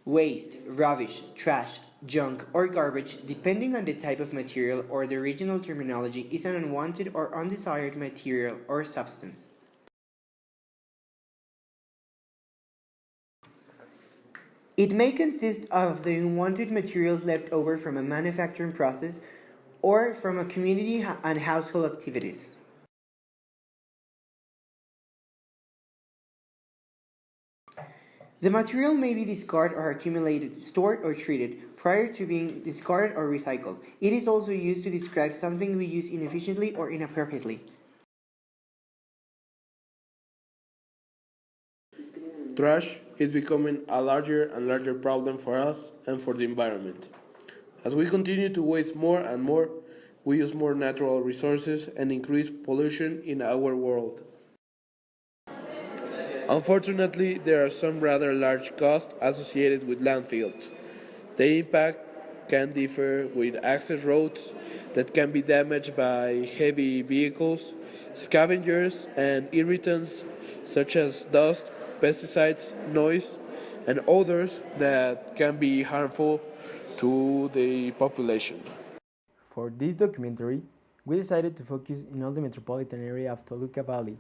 Waste, rubbish, trash, junk, or garbage, depending on the type of material or the regional terminology, is an unwanted or undesired material or substance. It may consist of the unwanted materials left over from a manufacturing process or from a community and household activities. The material may be discarded or accumulated, stored or treated prior to being discarded or recycled. It is also used to describe something we use inefficiently or inappropriately. Trash is becoming a larger and larger problem for us and for the environment. As we continue to waste more and more, we use more natural resources and increase pollution in our world. Unfortunately, there are some rather large costs associated with landfills. The impact can differ with access roads that can be damaged by heavy vehicles, scavengers, and irritants such as dust, pesticides, noise, and odors that can be harmful to the population. For this documentary, we decided to focus in all the metropolitan area of Toluca Valley,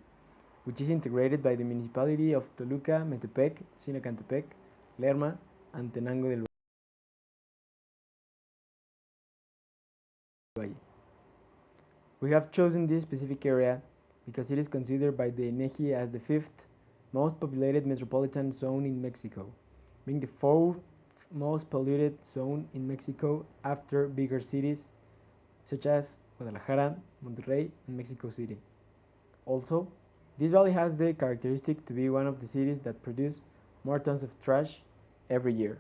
which is integrated by the municipality of Toluca, Metepec, Sinacantepec, Lerma, and Tenango del Valle. We have chosen this specific area because it is considered by the INEGI as the fifth most populated metropolitan zone in Mexico, being the fourth most polluted zone in Mexico after bigger cities such as Guadalajara, Monterrey, and Mexico City. Also, this valley has the characteristic to be one of the cities that produce more tons of trash every year.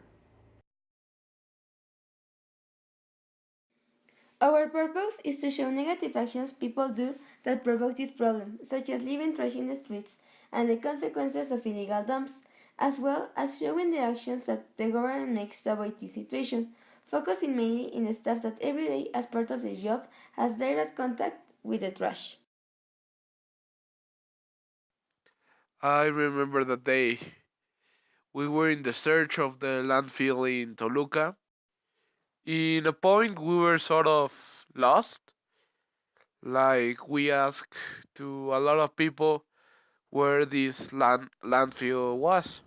Our purpose is to show negative actions people do that provoke this problem, such as leaving trash in the streets and the consequences of illegal dumps, as well as showing the actions that the government makes to avoid this situation, focusing mainly in the staff that every day, as part of their job, has direct contact with the trash. I remember that day. We were in the search of the landfill in Toluca. In a point, we were sort of lost. Like, we asked to a lot of people where this landfill was.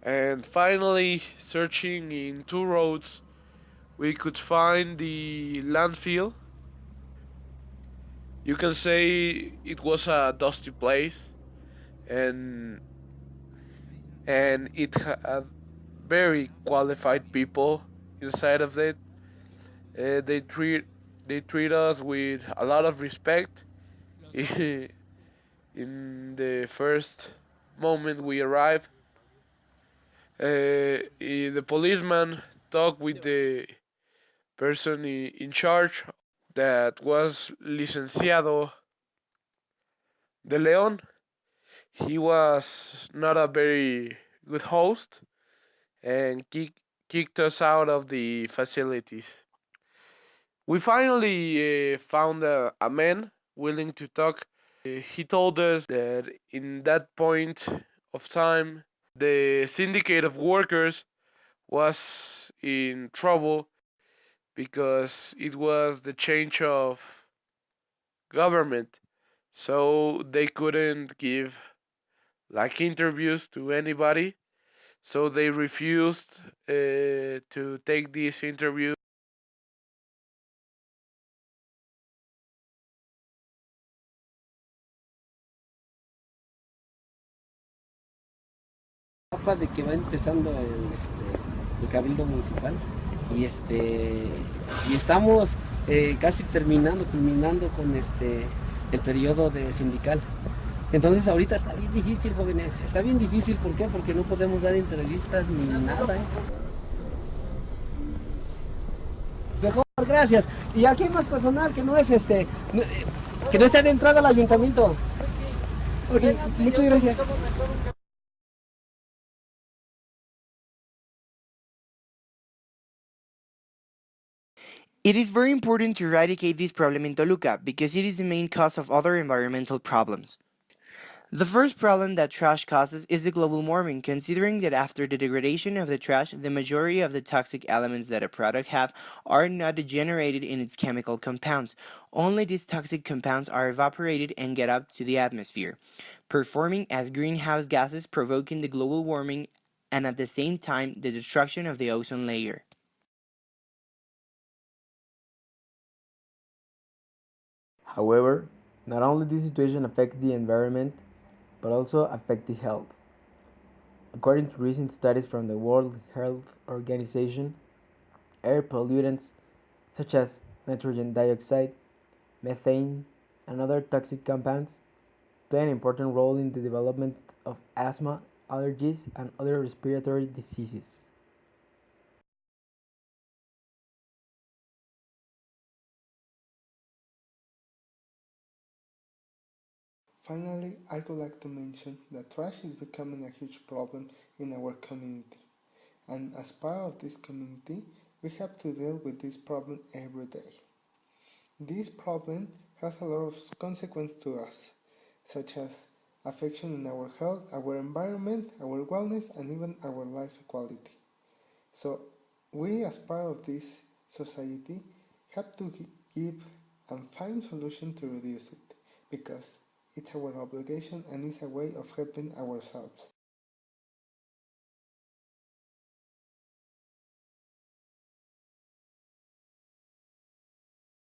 And finally, searching in two roads, we could find the landfill. You can say it was a dusty place, and it had very qualified people inside of it. Uh, they treat they treat us with a lot of respect. In the first moment we arrive, the policeman talked with the person in charge that was Licenciado de Leon. He was not a very good host and kicked us out of the facilities. We finally found a man willing to talk. He told us that in that point of time, the syndicate of workers was in trouble because it was the change of government. So they couldn't give like interviews to anybody. So they refused to take this interview. De que va empezando el cabildo municipal y estamos casi culminando con el periodo de sindical. Entonces ahorita está bien difícil, jóvenes, está bien difícil. ¿Por qué? Porque no podemos dar entrevistas ni nada. Mejor, gracias. Y aquí hay más personal que no es que no está de entrada al ayuntamiento. Okay, muchas gracias. It is very important to eradicate this problem in Toluca because it is the main cause of other environmental problems. The first problem that trash causes is the global warming, considering that after the degradation of the trash, the majority of the toxic elements that a product have are not degenerated in its chemical compounds. Only these toxic compounds are evaporated and get up to the atmosphere, performing as greenhouse gases, provoking the global warming and at the same time the destruction of the ozone layer. However, not only this situation affects the environment, but also affects the health. According to recent studies from the World Health Organization, air pollutants such as nitrogen dioxide, methane, and other toxic compounds play an important role in the development of asthma, allergies, and other respiratory diseases. Finally, I would like to mention that trash is becoming a huge problem in our community. And as part of this community, we have to deal with this problem every day. This problem has a lot of consequences to us, such as affection in our health, our environment, our wellness, and even our life equality. So we, as part of this society, have to give and find solutions to reduce it, because it's our obligation and it's a way of helping ourselves.